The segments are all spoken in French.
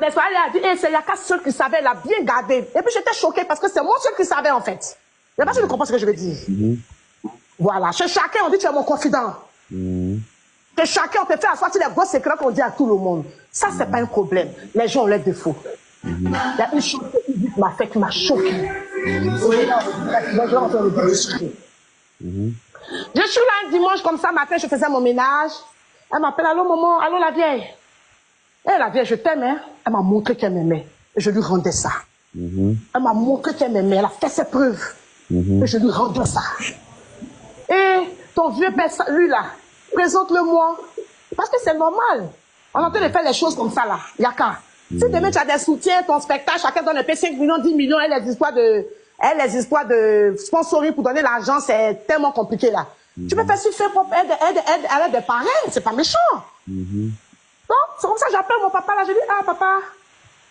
La soirée, elle a dit, c'est Yaka seul qui savait, elle a bien gardé. Et puis j'étais choquée parce que c'est moi seul qui savait en fait. Je ne sais pas si tu comprends ce que je veux dire. Voilà, chez chacun, on dit tu es mon confident. Chez chacun, on te fait asseoir sur les gros secrets qu'on dit à tout le monde. Ça, c'est pas un problème. Les gens ont leurs défauts. Il y a une chose qui m'a fait, qui m'a choquée. Je suis là un dimanche comme ça, matin, je faisais mon ménage. Elle m'appelle, allô maman, allô la vieille. Eh la vieille, je t'aime, hein. Elle m'a montré qu'elle m'aimait. Et je lui rendais ça. Elle m'a montré qu'elle m'aimait, elle a fait ses preuves. Et je lui rendais ça. Et ton vieux père, lui là, présente-le-moi. Parce que c'est normal. On est en train de faire les choses comme ça là. Yaka. Si demain tu as des soutiens, ton spectacle, chacun donne un peu 5 millions, 10 millions, et les histoires de sponsoring pour donner l'argent, c'est tellement compliqué là. Tu peux faire ce fait pour aide à l'aide des parents, c'est pas méchant. Donc, c'est comme ça que j'appelle mon papa là, je dis, ah papa,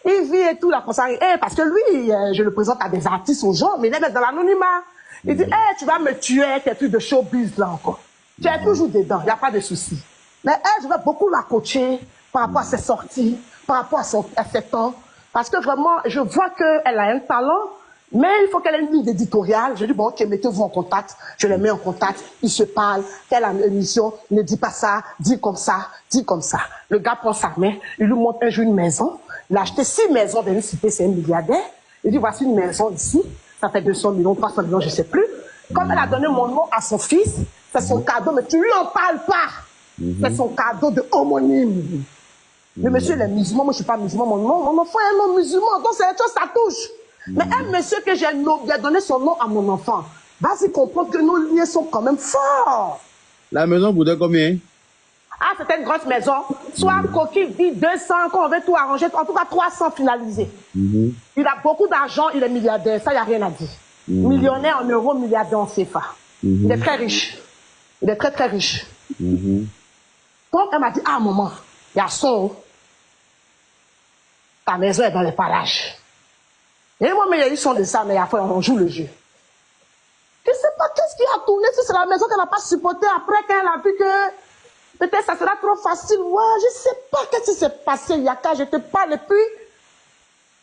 il vit et tout là, comme ça. Parce que lui, je le présente à des artistes aux gens, mais il est dans l'anonymat. Il dit, tu vas me tuer, tes trucs de showbiz là encore. Tu es toujours dedans, il n'y a pas de souci. Mais je vais beaucoup la coacher par rapport à ses sorties, par rapport à ses temps. Parce que vraiment, je vois qu'elle a un talent, mais il faut qu'elle ait une ligne éditoriale. Je dis, bon, ok, mettez-vous en contact. Je les mets en contact, ils se parlent. Telle émission, ne dis pas ça, dis comme ça, dis comme ça. Le gars prend sa main, il lui montre un jour une maison. Il a acheté 6 maisons dans une cité, c'est un milliardaire. Il dit, voici une maison ici. Ça fait 200 millions, 300 millions, je ne sais plus. Comme elle a donné mon nom à son fils, c'est son cadeau, mais tu lui en parles pas. C'est son cadeau de homonyme. Le monsieur, il est musulman, moi je ne suis pas musulman, mon enfant est un homme musulman, donc c'est une chose, ça touche. Mais un monsieur que j'ai donné son nom à mon enfant, vas-y comprendre que nos liens sont quand même forts. La maison coûtait combien? Ah, c'était une grosse maison. Soit Coquille dit 200, quand on veut tout arranger, en tout cas 300 finalisés. Il a beaucoup d'argent, il est milliardaire, ça, il n'y a rien à dire. Millionnaire en euros, milliardaire en CFA. Il est très riche. Il est très très riche. Donc elle m'a dit, ah maman, garçon, ta maison est dans les parages. Et moi, mais il y a eu son de ça, mais après on joue le jeu. Je ne sais pas qu'est-ce qui a tourné, si c'est la maison qu'elle n'a pas supportée après qu'elle a vu que peut-être ça sera trop facile. Ouais, je ne sais pas qu'est-ce qui s'est passé, Yaka, je te parle et puis,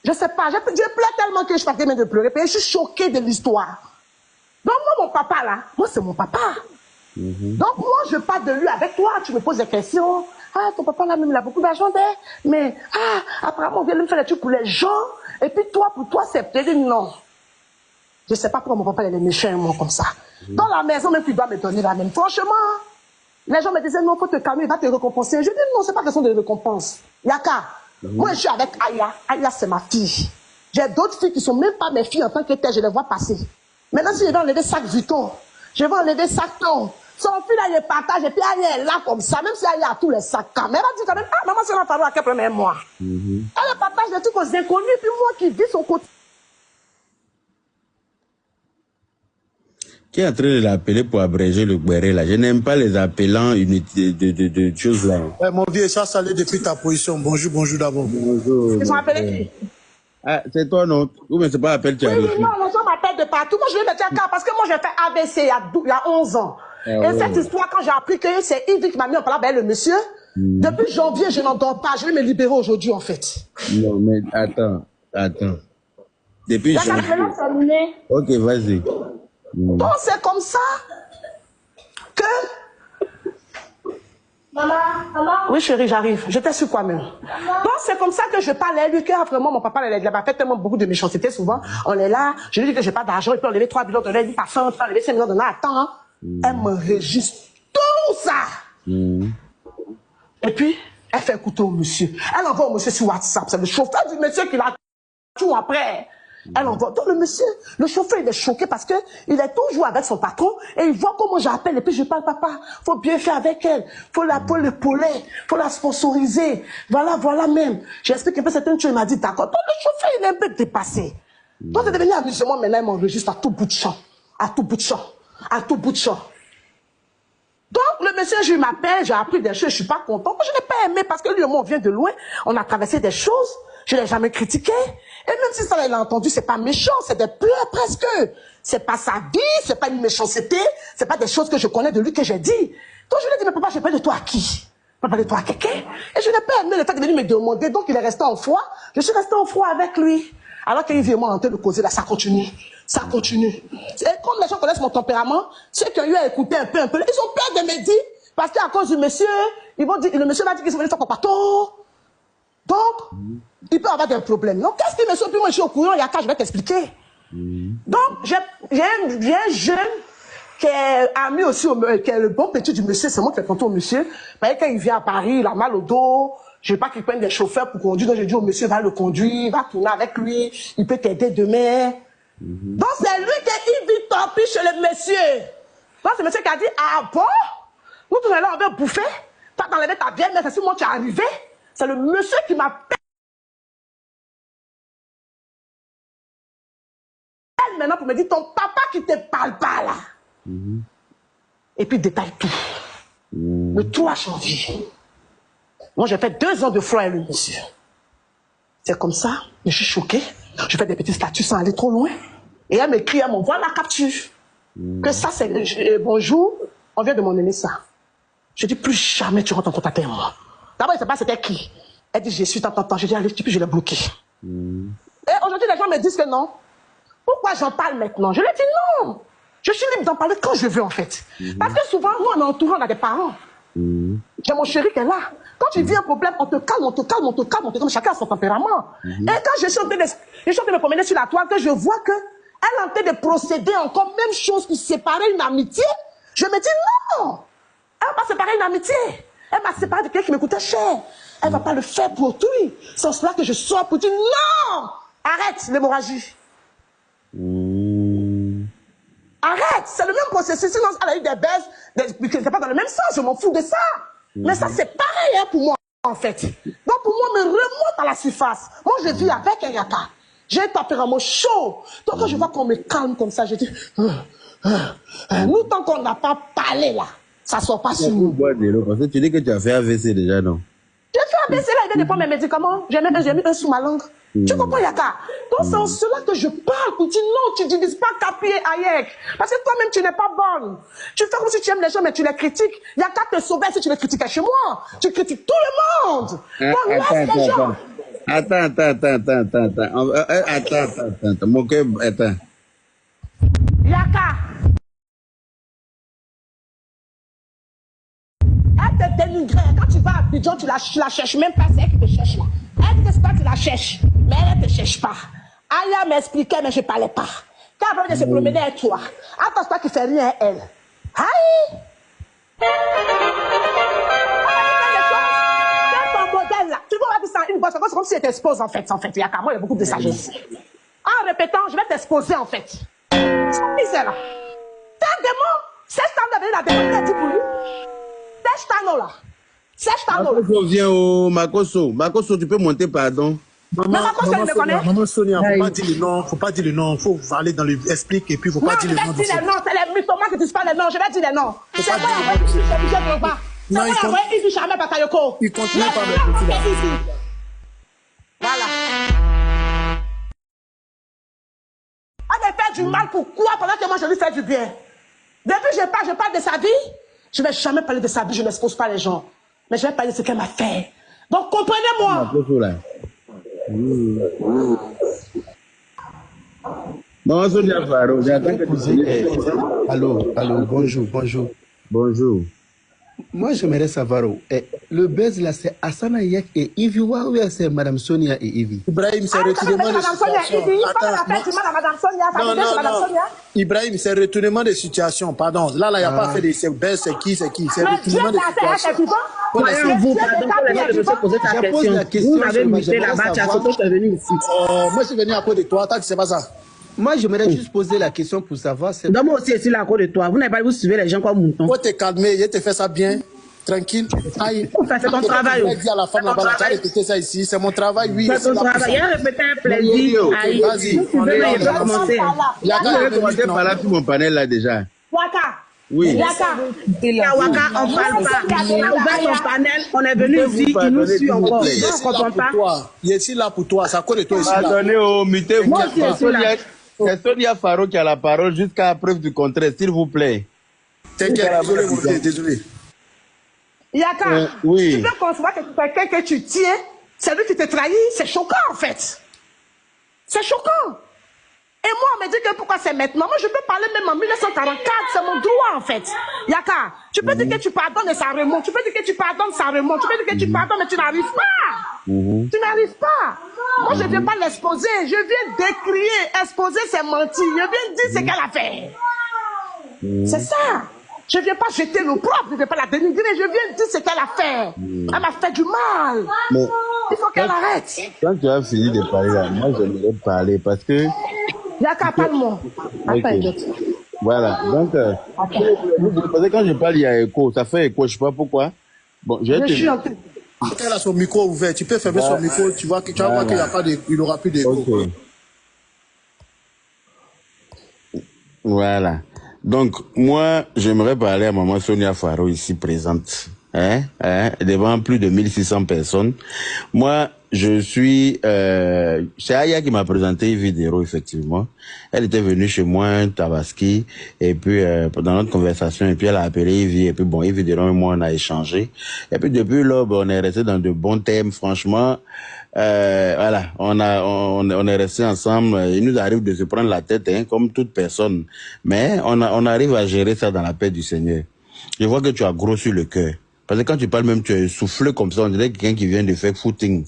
je ne sais pas, je pleure tellement que je suis fatiguée de pleurer, puis je suis choquée de l'histoire. Donc moi, mon papa là, moi c'est mon papa. Donc moi, je parle de lui avec toi, tu me poses des questions. Ah, ton papa là, même, il a beaucoup d'argent, mais apparemment, on vient me faire des trucs pour les gens, et puis toi, pour toi, c'est peut-être non. Je ne sais pas pourquoi mon papa, il est méchant, moi, comme ça. Dans la maison, même, tu dois me donner la même. Franchement, les gens me disaient, non, faut te calmer, il va te récompenser. Je dis, non, c'est pas question de récompense. Yaka, moi, je suis avec Aya. Aya, c'est ma fille. J'ai d'autres filles qui sont même pas mes filles en tant que telles, je les vois passer. Maintenant, si je vais enlever sac Vuitton, je vais enlever sac Ton. Son fils, là, il partage, et puis Aya est là comme ça, même si Aya a tous les sacs. Mais elle va dire quand même, ah, maman, c'est la famille à quel premier mois. Elle partage des trucs aux inconnus, puis moi qui vis son côté. Qui est en train de l'appeler pour abréger le béret là? Je n'aime pas les appelants de choses là. Mon vieux, ça salé depuis ta position. Bonjour, bonjour d'abord. Bonjour. Ils sont appelés qui? Ah, c'est toi non? Ou bien c'est pas appel tu as reçu? Non, les gens m'appellent de partout. Moi, je vais mettre un cas parce que moi, j'ai fait ABC il y a 11 ans. Et cette histoire, quand j'ai appris que c'est Yves qui m'a mis en parole avec le monsieur, depuis janvier, je n'en dors pas. Je vais me libérer aujourd'hui, en fait. Non, mais attends. Depuis janvier. Ok, vas-y. Donc, c'est comme ça que... Maman. Oui, chérie, j'arrive. J'étais sur quoi même? Donc, c'est comme ça que je parle à lui, que vraiment, mon papa, il a fait tellement beaucoup de méchanceté souvent. On est là, je lui dis que j'ai pas d'argent, il peut enlever 3 millions de l'aide, il pas faim, il peut enlever 5 millions de l'aide. Attends, elle m'enregistre tout ça. Et puis, elle fait écouter au monsieur. Elle envoie au monsieur sur WhatsApp. C'est le chauffeur du monsieur qui l'a tout après. Elle envoie. Donc le chauffeur, il est choqué parce que il est toujours avec son patron et il voit comment j'appelle et puis je parle, papa, faut bien faire avec elle, faut l'épauler, faut la sponsoriser. Voilà même. J'explique un peu certaines choses, il m'a dit d'accord. Donc le chauffeur, il est un peu dépassé. Donc c'est devenu amusement, maintenant il m'enregistre à tout bout de champ. Donc, le monsieur, je m'appelle, j'ai appris des choses, je suis pas content. Moi, je n'ai pas aimé parce que lui et moi, on vient de loin, on a traversé des choses, je l'ai jamais critiqué. Et même si ça, il a entendu, c'est pas méchant, c'est des pleurs presque. C'est pas sa vie, c'est pas une méchanceté, c'est pas des choses que je connais de lui que j'ai dit. Donc, je lui ai dit, mais papa, je parle de toi à qui? Papa de toi, quelqu'un. Et je n'ai pas aimé le fait de venir me demander, donc il est resté en froid. Je suis resté en froid avec lui. Alors qu'il vient moi en train de causer là, ça continue. Ça continue. Et comme les gens connaissent mon tempérament, ceux qui ont eu à écouter un peu, ils ont peur de me dire, parce qu'à cause du monsieur, ils vont dire, le monsieur va dire qu'ils sont venus faire papato. Donc, il peut avoir des problèmes. Donc, qu'est-ce qui me sauve? Puis moi, je suis au courant, il y a qu'à, je vais t'expliquer. Donc, j'ai un jeune qui est ami aussi, qui est le bon petit du monsieur, c'est moi qui fais contour au monsieur. Mais quand il vient à Paris, il a mal au dos, je veux pas qu'il prenne des chauffeurs pour conduire, donc je dis au monsieur, va le conduire, va tourner avec lui, il peut t'aider demain. Donc c'est lui qui vit tant pis chez le monsieur. Donc c'est le monsieur qui a dit, ah bon? Nous tous là on veut bouffer, toi t'enlèves ta vieille mère, c'est si moi tu es arrivé. C'est le monsieur qui m'appelle maintenant pour me dire, ton papa qui te parle pas là. Et puis détaille tout. Le 3 janvier. Moi, j'ai fait 2 ans de froid avec le monsieur. C'est comme ça, je suis choquée. Je fais des petits statuts sans aller trop loin. Et elle m'écrit, elle m'envoie la capture. Que ça, c'est bonjour, on vient de m'en donner ça. Je dis, plus jamais tu rentres en contact avec moi. D'abord, il ne sait pas c'était qui. Elle dit, je suis tant. Je dis, allez, puis je l'ai bloqué. Et aujourd'hui, les gens me disent que non. Pourquoi j'en parle maintenant? Je leur dis non. Je suis libre d'en parler quand je veux, en fait. Parce que souvent, nous, on est entouré, on a des parents. J'ai mon chéri qui est là. Quand tu vis un problème, on te calme, chacun a son tempérament. Et quand je suis en train de me promener sur la toile, que je vois que elle est en train de procéder encore même chose pour séparer une amitié, je me dis non. Elle va pas séparer une amitié. Elle m'a séparé de quelqu'un qui me coûtait cher. Elle va pas le faire pour autrui. C'est en cela que je sors pour dire non. Arrête l'hémorragie. Arrête, c'est le même processus. Sinon, elle a eu des baisses, c'est pas dans le même sens, je m'en fous de ça. Mais ça, c'est pareil hein, pour moi, en fait. Donc, pour moi, me remonte à la surface. Moi, je vis avec un yaka. J'ai un tempérament chaud. Donc, quand je vois qu'on me calme comme ça, je dis, nous, tant qu'on n'a pas parlé là, ça sort pas sur nous. Parce que tu dis que tu as fait AVC déjà, non? J'ai fait AVC là, il de prendre mes médicaments. J'ai mis un sous ma langue. Tu comprends, Yaka? Donc, c'est en cela que je parle pour dire non, tu ne divises pas Kapi et Hayek. Parce que toi-même, tu n'es pas bonne. Tu fais comme si tu aimes les gens, mais tu les critiques. Yaka te sauvait si tu les critiquais chez moi. Tu critiques tout le monde. Donc, laisse les gens. Attends. Mon cœur, attends. Yaka. Elle te dénigrait. Quand tu vas à Abidjan, tu la cherches même pas. C'est elle qui te cherche là. Elle dit que c'est toi, tu la cherches. Mais elle ne te cherche pas. Aya m'expliquait, mais je ne parlais pas. Quand elle va se promener avec toi, attends-toi qui ne fait rien à elle. Aïe! C'est ton modèle là. Tu vois, ça une bosse. C'est comme si elle t'expose en fait. Il y a qu'à moi, il y a beaucoup de sagesse. En répétant, je vais t'exposer en fait. C'est là. T'es un démon. C'est ce que la démon qui a dit pour lui. C'est Tano là. C'est Tano là. Makoso, viens au Makoso. Makoso, tu peux monter, pardon. Maman Sonia, faut pas dire le nom, faut aller dans le explique et puis faut pas dire le nom. Non, je vais dire les noms, c'est les mythomanes qui disent pas les noms, je vais dire les noms. C'est moi la vraie Ibi, c'est Michel Drogba. C'est moi la vraie Ibi Charmel Bakayoko. Il continue pas avec le petit. Voilà. Elle me fait du mal, pourquoi? Pendant que moi je lui fais du bien. Depuis je parle de sa vie, je ne vais jamais parler de sa vie, je n'expose pas les gens. Mais je vais parler de ce qu'elle m'a fait. Donc comprenez-moi. Non, Sonia Faro, j'attends que tu Allô, bonjour. Bonjour. Moi, j'aimerais savoir, le buzz là, c'est Asana Yek et Ivy, ou c'est Madame Sonia et Ivy? Ibrahim, c'est retournement de situation. Ibrahim, c'est retournement de situation. Pardon. Là, il n'y a pas fait de buzz, c'est qui? C'est retournement de situation. Voyons-vous, pardon, pour les gens de se poser ta question. Vous m'avez muté là-bas, tu as sauté, tu es venu ici. Moi, je suis venu à cause de toi, toi, tu sais pas ça. Moi, j'aimerais juste poser la question pour savoir. Donc, moi aussi, je suis là à cause de toi. Vous n'avez pas, vous suivez les gens comme mouton. Faut te calmer, je te fais ça bien, tranquille. Aïe. C'est ton travail. Je vais dire à la femme là-bas, tu as répété ça ici, c'est mon travail, oui. C'est ton travail. Il y a répété un plaisir. Aïe. Vas-y. Vous suivez, il peut commencer. Il y a commencé par là sur mon panel là déjà. Waka. Oui. Waka, on parle pas. On a ouvert son panel, on est venu ici, il nous suit encore. On ne comprend pas. Je suis là pour toi, c'est à cause de toi ici. Pardonnez au muté. Moi aussi, je suis là. C'est Sonia Faro qui a la parole jusqu'à preuve du contraire, s'il vous plaît. T'inquiète, désolé. Yaka, oui. tu peux concevoir que quelqu'un que tu tiens, c'est lui qui te trahit, c'est choquant en fait. C'est choquant. Et moi, on me dit que pourquoi c'est maintenant. Moi, je peux parler même en 1944, c'est mon droit en fait. Yaka, tu peux dire que tu pardonnes et ça remonte. Tu peux dire que tu pardonnes, ça remonte. Tu peux dire que tu pardonnes, mais tu n'arrives pas. Tu n'arrives pas. Moi, je ne viens pas l'exposer. Je viens décrier. Exposer, c'est mentir. Je viens dire ce qu'elle a fait. C'est ça. Je ne viens pas jeter l'opprobre. Je ne viens pas la dénigrer. Je viens dire ce qu'elle a fait. Elle m'a fait du mal. Mais il faut qu'elle arrête. Quand tu as fini de parler là, moi j'aimerais parler parce que... Yaka, parle-moi. Okay. Voilà, donc, parce que quand je parle, il y a écho, ça fait écho, je ne sais pas pourquoi. Bon, je suis en train. Elle a son micro ouvert, tu peux fermer son micro, tu vas voir qu'il n'aura plus d'écho. Okay. Voilà. Donc, moi, j'aimerais parler à maman Sonia Faro ici présente, devant plus de 1600 personnes. Moi, je suis... c'est Aya qui m'a présenté une vidéo, effectivement. Elle était venue chez moi, Tabaski, et puis dans notre conversation, et puis elle a appelé Ivy, et puis bon, Ivy et moi, on a échangé. Et puis depuis là, on est resté dans de bons thèmes, franchement. Voilà, on est resté ensemble. Il nous arrive de se prendre la tête, comme toute personne. Mais on arrive à gérer ça dans la paix du Seigneur. Je vois que tu as gros sur le cœur. Parce que quand tu parles même, tu es essoufflé comme ça, on dirait quelqu'un qui vient de faire footing.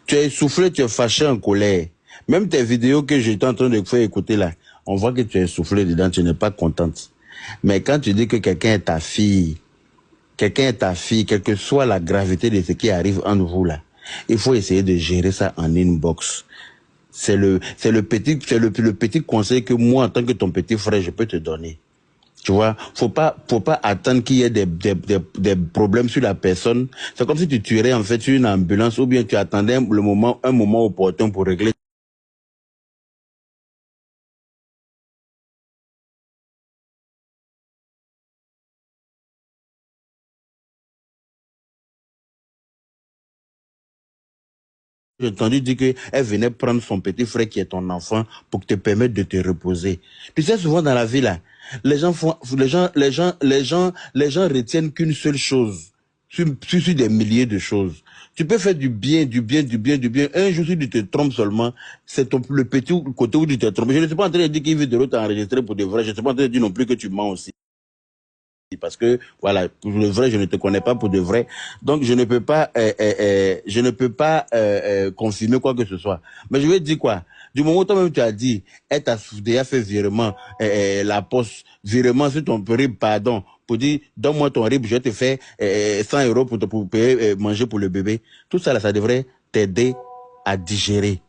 Tu es essoufflé, tu es fâché, en colère. Même tes vidéos que j'étais en train de faire écouter là, on voit que tu es essoufflé dedans, tu n'es pas contente. Mais quand tu dis que quelqu'un est ta fille, quelle que soit la gravité de ce qui arrive entre vous là, il faut essayer de gérer ça en inbox. C'est le petit conseil que moi, en tant que ton petit frère, je peux te donner. Tu vois, faut pas attendre qu'il y ait des problèmes sur la personne. C'est comme si tu tuerais en fait sur une ambulance ou bien tu attendais un moment opportun pour régler. J'ai entendu dire qu'elle venait prendre son petit frère qui est ton enfant pour te permettre de te reposer. Tu sais, souvent dans la vie là, les gens retiennent qu'une seule chose sur des milliers de choses. Tu peux faire du bien. Un jour, si tu te trompes seulement, c'est le petit côté où tu te trompes. Je ne suis pas en train de dire qu'il veut de l'autre enregistrer pour de vrai. Je ne suis pas en train de dire non plus que tu mens aussi. Parce que, voilà, pour le vrai, je ne te connais pas pour de vrai. Donc, je ne peux pas confirmer quoi que ce soit. Mais je vais te dire quoi? Du moment où toi-même tu as dit, elle t'a déjà fait virement, la poste, virement sur ton RIB, pardon, pour dire, donne-moi ton RIB, je vais te faire 100 € pour payer manger pour le bébé. Tout ça, là, ça devrait t'aider à digérer.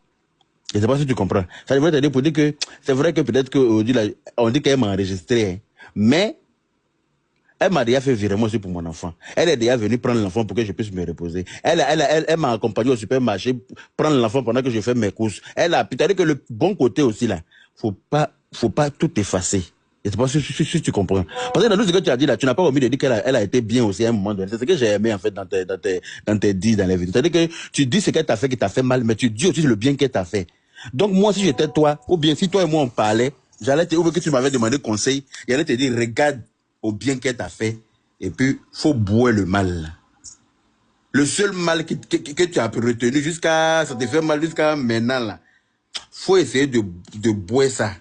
Je ne sais pas si tu comprends. Ça devrait t'aider pour dire que, c'est vrai que peut-être qu'on dit qu'elle m'a enregistré, hein, mais elle m'a déjà fait virement aussi pour mon enfant. Elle est déjà venue prendre l'enfant pour que je puisse me reposer. Elle m'a accompagné au supermarché, prendre l'enfant pendant que je fais mes courses. C'est-à-dire que le bon côté aussi là, faut pas tout effacer. Je sais pas si tu comprends. Parce que dans tout ce que tu as dit là, tu n'as pas omis de dire qu'elle a été bien aussi à un moment donné. C'est ce que j'ai aimé en fait dans tes dits dans les vidéos. C'est-à-dire que tu dis ce qu'elle t'a fait qui t'a fait mal, mais tu dis aussi le bien qu'elle t'a fait. Donc moi, si j'étais toi, ou bien si toi et moi on parlait, ou que tu m'avais demandé conseil, j'allais te dire, regarde au bien qu'elle t'a fait, et puis faut boire le mal. Le seul mal que tu as retenu jusqu'à, ça te fait mal jusqu'à maintenant là, faut essayer de boire ça.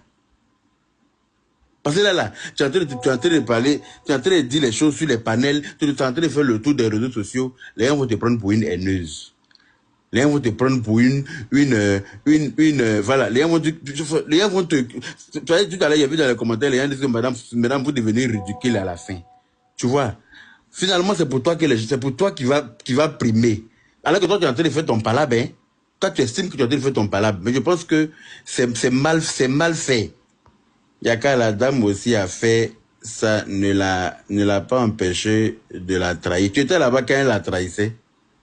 Parce que là, tu es en train de parler, tu es en train de dire les choses sur les panels, tu es en train de faire le tour des réseaux sociaux, les gens vont te prendre pour une haineuse. Les gens vont te prendre pour voilà, les gens vont te, tout à l'heure, il y a vu dans les commentaires, les gens disent que madame, vous devenez ridicule à la fin. Tu vois? Finalement, c'est pour toi qui va primer. Alors que toi, tu es en train de faire ton palabre, hein. Toi, tu estimes que tu es en train de faire ton palabre. Mais je pense que c'est mal fait. Yaka, la dame aussi a fait, ça ne l'a pas empêché de la trahir. Tu étais là-bas quand elle la trahissait?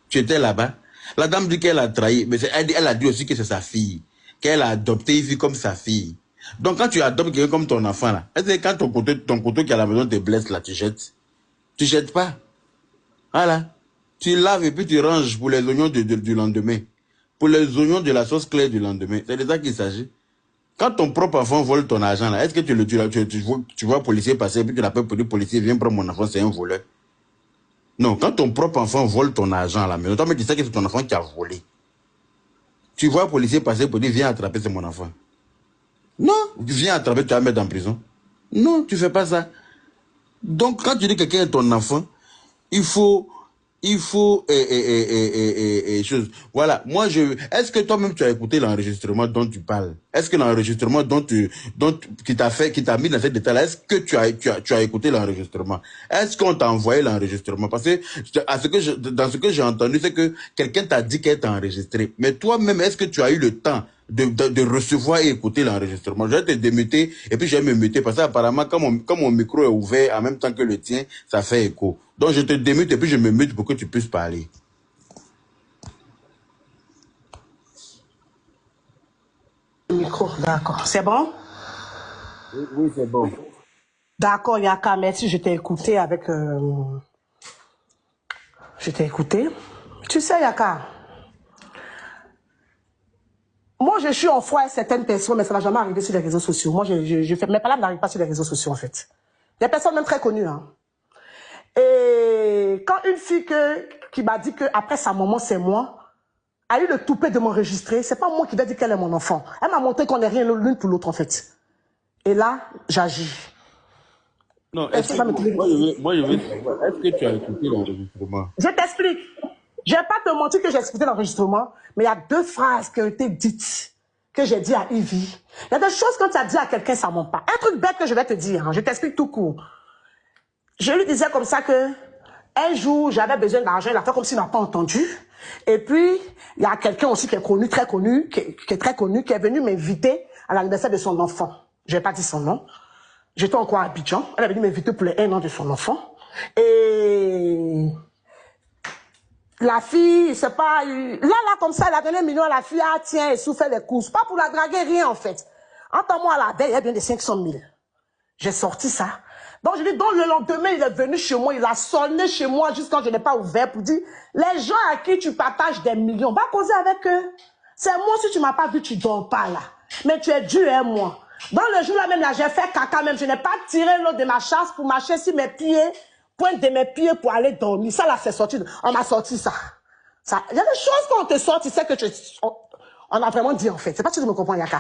Tu étais là-bas? La dame dit qu'elle a trahi, mais elle a dit aussi que c'est sa fille, qu'elle a adopté une fille comme sa fille. Donc quand tu adoptes quelqu'un comme ton enfant là, est-ce que quand ton couteau qui est à la maison te blesse là, tu jettes? Tu jettes pas. Voilà. Tu laves et puis tu ranges pour les oignons du lendemain. Pour les oignons de la sauce claire du lendemain. C'est de ça qu'il s'agit. Quand ton propre enfant vole ton argent là, est-ce que tu vois policier passer et puis tu l'appelles pour dire policier, viens prendre mon enfant, c'est un voleur? Non, quand ton propre enfant vole ton argent à la maison, toi, mais tu sais que c'est ton enfant qui a volé. Tu vois un policier passer pour dire, viens attraper, c'est mon enfant. Non, viens attraper, tu vas mettre en prison. Non, tu fais pas ça. Donc, quand tu dis que quelqu'un est ton enfant, il faut chose. Voilà, moi est-ce que toi-même tu as écouté l'enregistrement dont tu parles? Est-ce que l'enregistrement qui t'a mis dans cet état-là, est-ce que tu as écouté l'enregistrement? Est-ce qu'on t'a envoyé l'enregistrement? Parce que dans ce que j'ai entendu, c'est que quelqu'un t'a dit qu'elle t'a enregistré. Mais toi-même, est-ce que tu as eu le temps de recevoir et écouter l'enregistrement? Je vais te démuter et puis je vais me muter parce qu'apparemment, quand mon micro est ouvert en même temps que le tien, ça fait écho. Donc je te démute et puis je me mute pour que tu puisses parler. Micro, d'accord. C'est bon? Oui, c'est bon. D'accord, Yaka, merci. Je t'ai écouté avec... Je t'ai écouté. Tu sais, Yaka, moi, je suis en foi à certaines personnes, mais ça va jamais arriver sur les réseaux sociaux. Moi, je fais... Mes palabres n'arrivent pas sur les réseaux sociaux, en fait. Des personnes même très connues, hein. Et quand une fille qui m'a dit qu'après sa maman, c'est moi, a eu le toupet de m'enregistrer, c'est pas moi qui vais dire qu'elle est mon enfant. Elle m'a montré qu'on n'est rien l'une pour l'autre, en fait. Et là, j'agis. Non, moi, je veux savoir, est-ce que tu as écouté l'enregistrement? Je t'explique. Je vais pas te mentir que j'ai écouté l'enregistrement, mais il y a 2 phrases qui ont été dites, que j'ai dit à Ivy. Il y a des choses quand tu as dit à quelqu'un, ça ment pas. Un truc bête que je vais te dire, hein, je t'explique tout court. Je lui disais comme ça que un jour, j'avais besoin d'argent, il a fait comme s'il n'a pas entendu. Et puis, il y a quelqu'un aussi qui est connu, très connu, qui est très connu, qui est venu m'inviter à l'anniversaire de son enfant. Je vais pas dire son nom. J'étais encore à Abidjan. Elle est venue m'inviter pour les 1 an de son enfant. Et la fille, c'est pas... Là, comme ça, elle a donné 1 million à la fille. Ah, tiens, elle souffre les courses. Pas pour la draguer, rien, en fait. Entends-moi, la veille, il y a bien des 500 000. J'ai sorti ça. Donc, je dis, donc le lendemain, il est venu chez moi, il a sonné chez moi juste quand je n'ai pas ouvert pour dire, les gens à qui tu partages des millions, va causer avec eux. C'est moi, si tu m'as pas vu, tu dors pas là. Mais tu es dû, hein, moi. Dans le jour là même, là, j'ai fait caca même, je n'ai pas tiré l'eau de ma chasse pour marcher sur mes pieds, pointe de mes pieds pour aller dormir. Ça là, c'est sorti, on m'a sorti ça. Il y a des choses qu'on te sort, tu sais que on a vraiment dit en fait. C'est pas si tu me comprends, Yaka.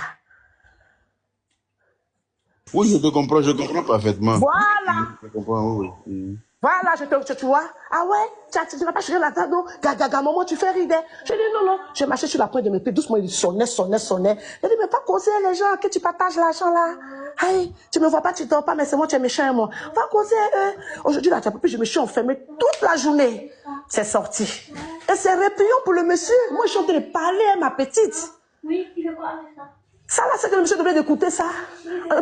Oui, je comprends parfaitement. Voilà. Je comprends, oui. Voilà, tu vois. Ah ouais, tu n'as pas cherché la table, gaga, maman, tu fais rire. Je dis non, je marchais sur la pointe de mes pieds, doucement, il sonnait. Je dis, mais pas causer les gens, que tu partages l'argent là. Hey, tu me vois pas, tu dors pas, mais c'est moi, tu es méchant, moi. Va causer eux. Aujourd'hui, là, je me suis enfermée toute la journée. C'est sorti. Et c'est répugnant pour le monsieur. Moi, je suis en train de parler à ma petite. Oui, il veut quoi avec ça? Ça là, c'est que le monsieur devait d'écouter ça. On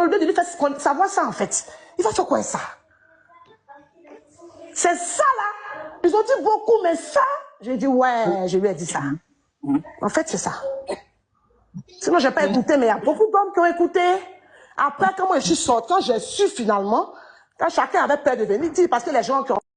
devait lui faire savoir ça, en fait. Il va faire quoi ça? C'est ça là. Ils ont dit beaucoup, mais ça, j'ai dit ouais, je lui ai dit ça. En fait, c'est ça. Sinon, j'ai pas écouté, mais il y a beaucoup d'hommes qui ont écouté. Après, quand moi je suis sorti, quand j'ai su finalement, quand chacun avait peur de venir dire, parce que les gens qui ont